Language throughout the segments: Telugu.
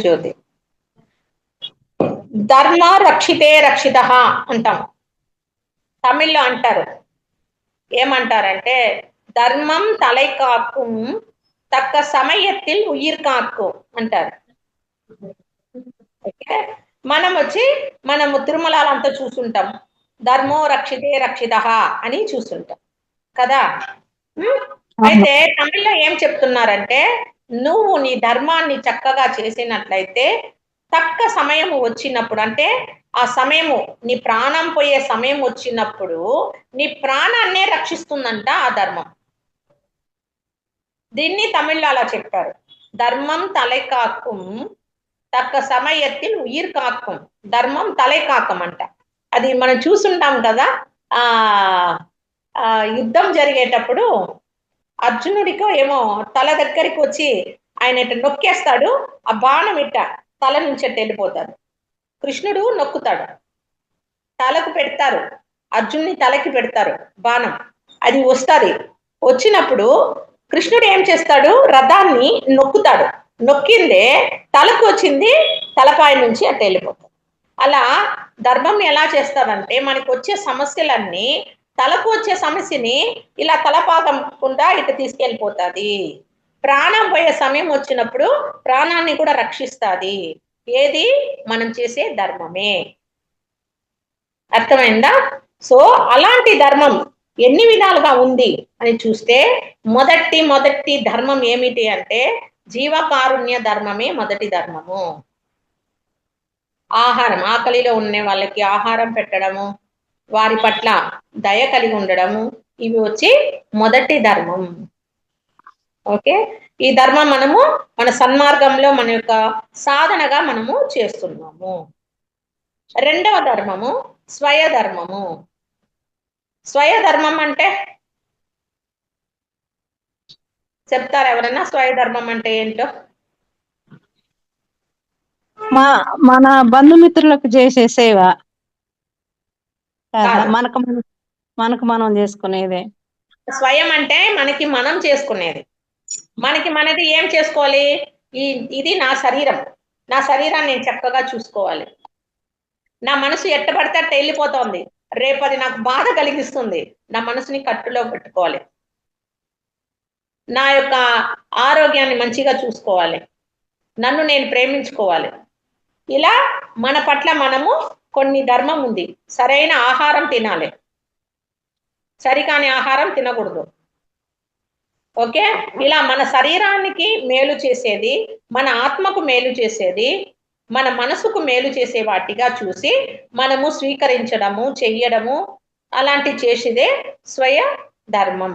జ్యోతి. ధర్మ రక్షితే రక్షిత అంటాం. తమిళ్లో అంటారు, ఏమంటారంటే ధర్మం తలై కాక్కుం తక్క సమయత్తిల్ ఉయిర్ కాక్కు అంటారు. మనము తిరుమలలో అంతా చూసుంటాం, ధర్మో రక్షితే రక్షిత అని చూసుంటాం కదా. అయితే తమిళ్లో ఏం చెప్తున్నారంటే, నువ్వు నీ ధర్మాన్ని చక్కగా చేసినట్లయితే తక్క సమయం వచ్చినప్పుడు, అంటే ఆ సమయము నీ ప్రాణం పోయే సమయం వచ్చినప్పుడు నీ ప్రాణాన్నే రక్షిస్తుందంట ఆ ధర్మం. దీన్ని తమిళ్లో అలా చెప్పారు, ధర్మం తలై కాక్కుం తక్క సమయత్తిల్ ఉయిర్ కాక్కుం. ధర్మం తలై కాకం అంట. అది మనం చూసుంటాం కదా, యుద్ధం జరిగేటప్పుడు అర్జునుడికో ఏమో తల దగ్గరికి వచ్చి ఆయన ఇట్లా నొక్కేస్తాడు, ఆ బాణం ఇట్ట తల నుంచి అట్ట వెళ్ళిపోతాడు. కృష్ణుడు నొక్కుతాడు, తలకు పెడతారు, అర్జునుని తలకి పెడతారు బాణం, అది వస్తుంది. వచ్చినప్పుడు కృష్ణుడు ఏం చేస్తాడు, రథాన్ని నొక్కుతాడు, నొక్కిందే తలకు వచ్చింది, తలపాయ నుంచి అట్ట వెళ్ళిపోతాడు. అలా ధర్మం ఎలా చేస్తాడంటే మనకి వచ్చే సమస్యలన్నీ, తలకు వచ్చే సమస్యని ఇలా తలపాగకుండా ఇటు తీసుకెళ్ళిపోతుంది. ప్రాణం పోయే సమయం వచ్చినప్పుడు ప్రాణాన్ని కూడా రక్షిస్తుంది. ఏది? మనం చేసే ధర్మమే. అర్థమైందా? సో అలాంటి ధర్మం ఎన్ని విధాలుగా ఉంది అని చూస్తే మొదటి ధర్మం ఏమిటి అంటే జీవకారుణ్య ధర్మమే మొదటి ధర్మము. ఆహారం, ఆకలిలో ఉన్న వాళ్ళకి ఆహారం పెట్టడము, వారి పట్ల దయ కలిగి ఉండడము, ఇవి వచ్చి మొదటి ధర్మం. ఓకే, ఈ ధర్మం మనము మన సన్మార్గంలో మన యొక్క సాధనగా మనము చేస్తున్నాము. రెండవ ధర్మము స్వయ ధర్మము. స్వయ ధర్మం అంటే చెప్తారు ఎవరైనా? స్వయ ధర్మం అంటే ఏంటో? మన బంధుమిత్రులకు చేసే సేవ, మనకు మనం చేసుకునేదే. స్వయం అంటే మనకి మనం చేసుకునేది. మనది ఏం చేసుకోవాలి? ఇది నా శరీరం, నా శరీరాన్ని నేను చక్కగా చూసుకోవాలి. నా మనసు ఎట్టబడితే అట్ట వెళ్ళిపోతుంది, రేపు అది నాకు బాధ కలిగిస్తుంది, నా మనసుని కట్టులో పెట్టుకోవాలి. నా యొక్క ఆరోగ్యాన్ని మంచిగా చూసుకోవాలి, నన్ను నేను ప్రేమించుకోవాలి. ఇలా మన పట్ల మనము కొన్ని ధర్మం ఉంది. సరైన ఆహారం తినాలి, సరికాని ఆహారం తినకూడదు. ఓకే, ఇలా మన శరీరానికి మేలు చేసేది, మన ఆత్మకు మేలు చేసేది, మన మనసుకు మేలు చేసే వాటిగా చూసి మనము స్వీకరించడము, చెయ్యడము, అలాంటి చేసేదే స్వయ ధర్మం.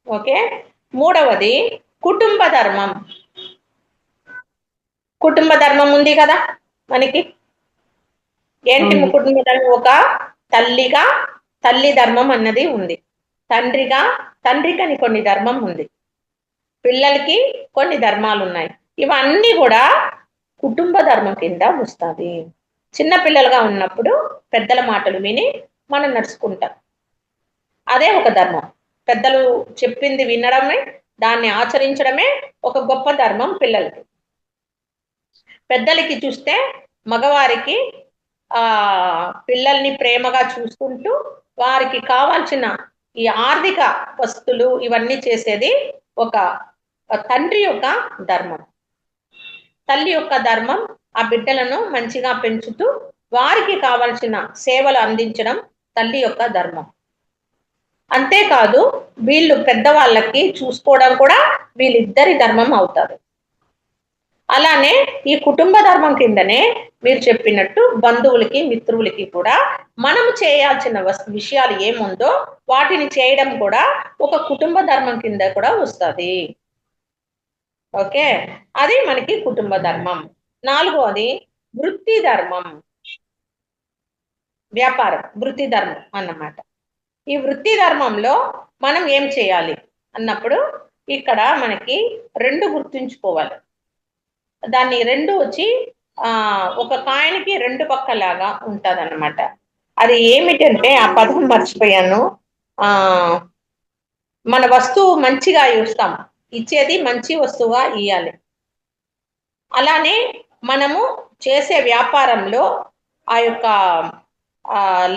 ఓకే, మూడవది కుటుంబ ధర్మం. కుటుంబ ధర్మం ఉంది కదా మనకి. ఏంటి కుటుంబ ధర్మం? ఒక తల్లిగా తల్లి ధర్మం అన్నది ఉంది, తండ్రికని కొన్ని ధర్మం ఉంది, పిల్లలకి కొన్ని ధర్మాలు ఉన్నాయి. ఇవన్నీ కూడా కుటుంబ ధర్మం కింద వస్తుంది. చిన్న పిల్లలుగా ఉన్నప్పుడు పెద్దల మాటలు విని మనం నడుచుకుంటాం, అదే ఒక ధర్మం. పెద్దలు చెప్పింది వినడమే, దాన్ని ఆచరించడమే ఒక గొప్ప ధర్మం పిల్లలకి. పెద్దలకి చూస్తే మగవారికి పిల్లల్ని ప్రేమగా చూసుకుంటూ వారికి కావాల్సిన ఈ ఆర్థిక వస్తువులు ఇవన్నీ చేసేది ఒక తండ్రి యొక్క ధర్మం. తల్లి యొక్క ధర్మం ఆ బిడ్డలను మంచిగా పెంచుతూ వారికి కావాల్సిన సేవలు అందించడం తల్లి యొక్క ధర్మం. అంతేకాదు వీళ్ళు పెద్దవాళ్ళకి చూసుకోవడం కూడా వీళ్ళిద్దరి ధర్మం అవుతారు. అలానే ఈ కుటుంబ ధర్మం కిందనే మీరు చెప్పినట్టు బంధువులకి, మిత్రులకి కూడా మనం చేయాల్సిన విషయాలు ఏముందో వాటిని చేయడం కూడా ఒక కుటుంబ ధర్మం కింద కూడా వస్తుంది. ఓకే, అది మనకి కుటుంబ ధర్మం. నాలుగోది వృత్తి ధర్మం, వ్యాపారం, వృత్తి ధర్మం అన్నమాట. ఈ వృత్తి ధర్మంలో మనం ఏం చేయాలి అన్నప్పుడు ఇక్కడ మనకి రెండు గుర్తుంచుకోవాలి. దాన్ని రెండు వచ్చి ఒక కాయిన్కి రెండు పక్కలాగా ఉంటదన్నమాట. అది ఏమిటంటే ఆ పదం మర్చిపోయాను. ఆ మన వస్తువు మంచిగా ఇస్తాం, ఇచ్చేది మంచి వస్తువుగా ఇయ్యాలి. అలానే మనము చేసే వ్యాపారంలో ఆ యొక్క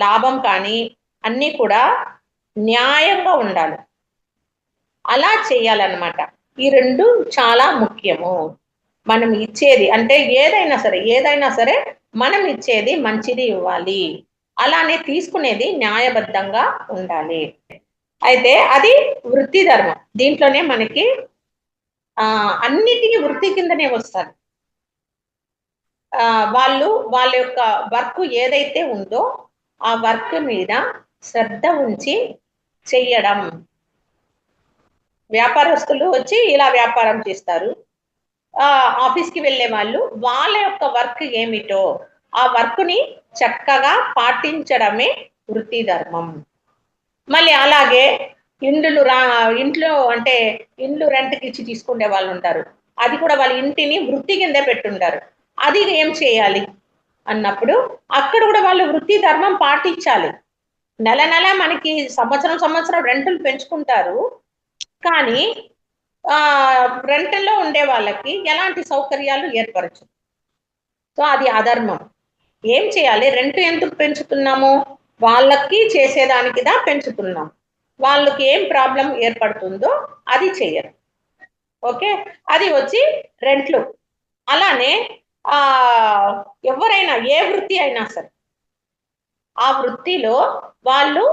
లాభం కానీ అన్నీ కూడా న్యాయంగా ఉండాలి. అలా చేయాలన్నమాట. ఈ రెండు చాలా ముఖ్యము. మనం ఇచ్చేది అంటే ఏదైనా సరే మనం ఇచ్చేది మంచిది ఇవ్వాలి. అలానే తీసుకునేది న్యాయబద్ధంగా ఉండాలి. అయితే అది వృత్తి ధర్మం. దీంట్లోనే మనకి అన్నిటికీ వృత్తి కిందనే వస్తారు. వాళ్ళ యొక్క వర్క్ ఏదైతే ఉందో ఆ వర్క్ మీద శ్రద్ధ ఉంచి చెయ్యడం. వ్యాపారస్తులు వచ్చి ఇలా వ్యాపారం చేస్తారు. ఆఫీస్కి వెళ్ళే వాళ్ళు వాళ్ళ యొక్క వర్క్ ఏమిటో ఆ వర్క్ ని చక్కగా పాటించడమే వృత్తి ధర్మం. మళ్ళీ అలాగే ఇంట్లో అంటే ఇండ్లు రెంట్కి ఇచ్చి తీసుకునే వాళ్ళు ఉంటారు. అది కూడా వాళ్ళ ఇంటిని వృత్తి కిందే పెట్టుంటారు. అది ఏం చేయాలి అన్నప్పుడు అక్కడ కూడా వాళ్ళు వృత్తి ధర్మం పాటించాలి. నెల నెల మనకి సంవత్సరం రెంటులు పెంచుకుంటారు. కానీ రెంటల్లో ఉండే వాళ్ళకి ఎలాంటి సౌకర్యాలు ఏర్పరచు. సో అది అధర్మం. ఏం చేయాలి? రెంట్ ఎందుకు పెంచుతున్నాము? వాళ్ళకి చేసేదానికిదా పెంచుతున్నాం. వాళ్ళకి ఏం ప్రాబ్లం ఏర్పడుతుందో అది చెయ్యరు. ఓకే, అది వచ్చి రెంట్లు. అలానే ఎవరైనా ఏ వృత్తి అయినా సరే ఆ వృత్తిలో వాళ్ళు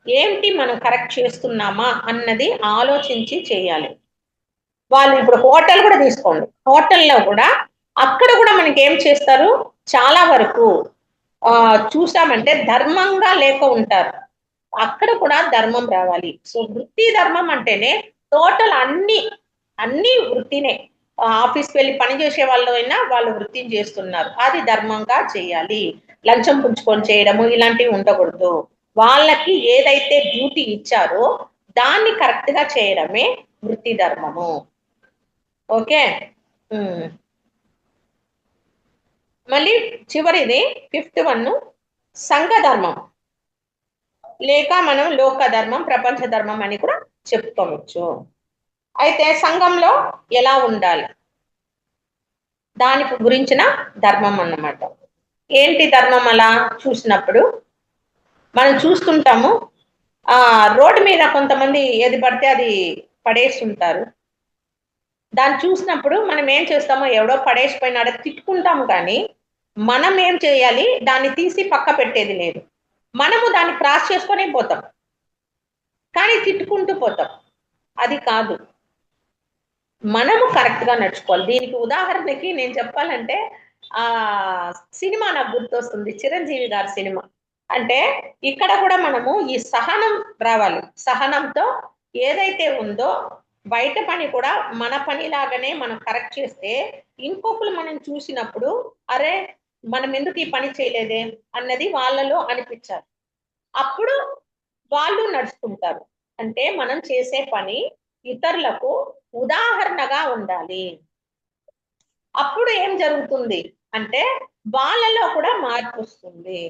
ఏంటి మనం కరెక్ట్ చేస్తున్నామా అన్నది ఆలోచించి చేయాలి. వాళ్ళు ఇప్పుడు హోటల్ కూడా తీసుకోండి. హోటల్లో కూడా అక్కడ కూడా మనకి ఏం చేస్తారు, చాలా వరకు చూసామంటే ధర్మంగా లేక ఉంటారు. అక్కడ కూడా ధర్మం రావాలి. సో వృత్తి ధర్మం అంటేనే టోటల్ అన్ని వృత్తినే. ఆఫీస్కి వెళ్ళి పని చేసే వాళ్ళు అయినా వాళ్ళు వృత్తిని చేస్తున్నారు, అది ధర్మంగా చేయాలి. లంచం పుంచుకొని చేయడము ఇలాంటివి ఉండకూడదు. వాళ్ళకి ఏదైతే డ్యూటీ ఇచ్చారో దాన్ని కరెక్ట్ గా చేయడమే వృత్తి ధర్మము. ఓకే. మళ్ళీ చివరిది 5th వన్, సంఘ ధర్మం లేక మనం లోక ధర్మం, ప్రపంచ ధర్మం అని కూడా చెప్పుకోవచ్చు. అయితే సంఘంలో ఎలా ఉండాలి దాని గురించిన ధర్మం అన్నమాట. ఏంటి ధర్మం అలా చూసినప్పుడు మనం చూస్తుంటాము, రోడ్డు మీద కొంతమంది ఏది పడితే అది పడేస్తుంటారు. దాన్ని చూసినప్పుడు మనం ఏం చేస్తామో, ఎవడో పడేసిపోయినాడో తిట్టుకుంటాము, కానీ మనం ఏం చేయాలి, దాన్ని తీసి పక్క పెట్టేది లేదు. మనము దాన్ని క్రాస్ చేసుకొని పోతాం, కానీ తిట్టుకుంటూ పోతాం. అది కాదు, మనము కరెక్ట్ గా నడుచుకోవాలి. దీనికి ఉదాహరణకి నేను చెప్పాలంటే సినిమా నాకు గుర్తొస్తుంది, చిరంజీవి గారి సినిమా. అంటే ఇక్కడ కూడా మనము ఈ సహనం రావాలి. సహనంతో ఏదైతే ఉందో బయట పని కూడా మన పని లాగానే మనం కరెక్ట్ చేస్తే ఇంకొకరు మనం చూసినప్పుడు అరే మనం ఎందుకు ఈ పని చేయలేదే అన్నది వాళ్ళలో అనిపించాలి. అప్పుడు వాళ్ళు నడుచుకుంటారు. అంటే మనం చేసే పని ఇతరులకు ఉదాహరణగా ఉండాలి. అప్పుడు ఏం జరుగుతుంది అంటే వాళ్ళలో కూడా మార్పు వస్తుంది.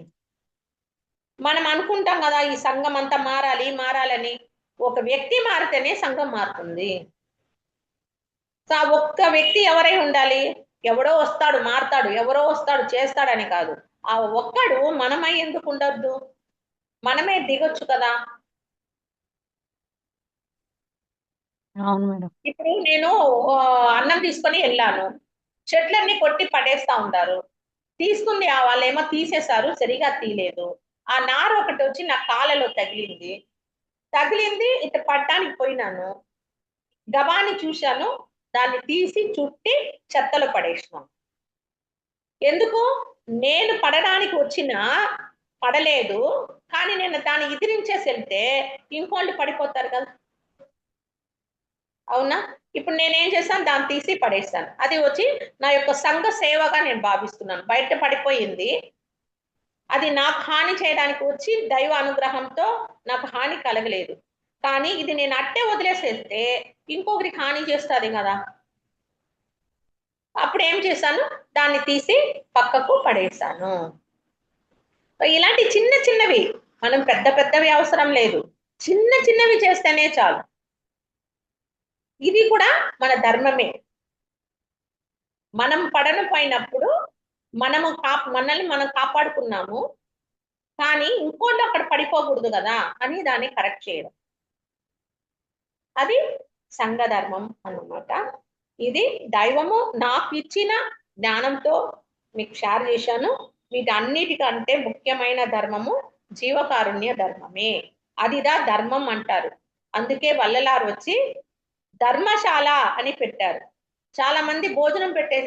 మనం అనుకుంటాం కదా ఈ సంఘం అంతా మారాలని. ఒక వ్యక్తి మారితేనే సంఘం మారుతుంది. సో ఒక్క వ్యక్తి ఎవరై ఉండాలి? ఎవడో వస్తాడు మారతాడు, ఎవరో వస్తాడు చేస్తాడని కాదు. ఆ ఒక్కడు మనమై ఎందుకు ఉండొద్దు? మనమే దిగొచ్చు కదా. అవును మేడం. ఇప్పుడు నేను అన్నం తీసుకొని వెళ్ళాను, చెట్లన్నీ కొట్టి పడేస్తా ఉంటారు. తీసుకుంది వాళ్ళేమో తీసేశారు, సరిగా తీయలేదు. ఆ నార ఒకటి వచ్చి నా కాళ్ళలో తగిలింది ఇటు పట్టడానికి పోయినాను, గబాని చూశాను, దాన్ని తీసి చుట్టి చెత్తలో పడేసినాను. ఎందుకు? నేను పడడానికి పడలేదు, కానీ నేను దాన్ని ఎదిరించేసి వెళ్తే ఇంకోళ్ళు పడిపోతారు కదా. అవునా? ఇప్పుడు నేనేం చేశాను, దాన్ని తీసి పడేస్తాను. అది వచ్చి నా యొక్క సంఘ సేవగా నేను భావిస్తున్నాను. బయట పడిపోయింది, అది నాకు హాని చేయడానికి వచ్చి దైవ అనుగ్రహంతో నాకు హాని కలగలేదు. కానీ ఇది నేను అట్టే వదిలేసేస్తే ఇంకొకరికి హాని చేస్తుంది కదా. అప్పుడు ఏం చేశాను, దాన్ని తీసి పక్కకు పడేశాను. ఇలాంటి చిన్న చిన్నవి, మనం పెద్ద పెద్దవి అవసరం లేదు, చిన్న చిన్నవి చేస్తేనే చాలు. ఇది కూడా మన ధర్మమే. మనం పడన పోయినప్పుడు మనల్ని మనం కాపాడుకున్నాము, కానీ ఇంకోటి అక్కడ పడిపోకూడదు కదా అని దాన్ని కరెక్ట్ చేయడం, అది సంఘ ధర్మం అన్నమాట. ఇది దైవము నాకు ఇచ్చిన జ్ఞానంతో మీకు షేర్ చేశాను. వీటన్నిటికంటే ముఖ్యమైన ధర్మము జీవకారుణ్య ధర్మమే. అదిదా ధర్మం అంటారు. అందుకే వల్లలారు వచ్చి ధర్మశాల అని పెట్టారు. చాలా మంది భోజనం పెట్టే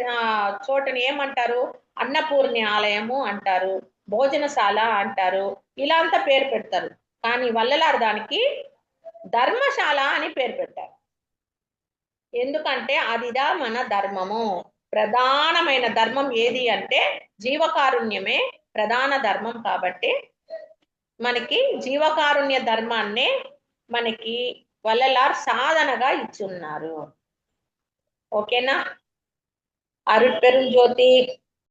చోటని ఏమంటారు, అన్నపూర్ణి ఆలయము అంటారు, భోజనశాల అంటారు, ఇలా అంతా పేరు పెడతారు. కానీ వల్లలారు దానికి ధర్మశాల అని పేరు పెట్టారు. ఎందుకంటే అదిదా మన ధర్మము. ప్రధానమైన ధర్మం ఏది అంటే జీవకారుణ్యమే ప్రధాన ధర్మం. కాబట్టి మనకి జీవకారుణ్య ధర్మాన్నే మనకి వల్లలార్ సాధనగా ఇచ్చున్నారు. ఓకేనా? అరుట్పెరుంజ్యోతి.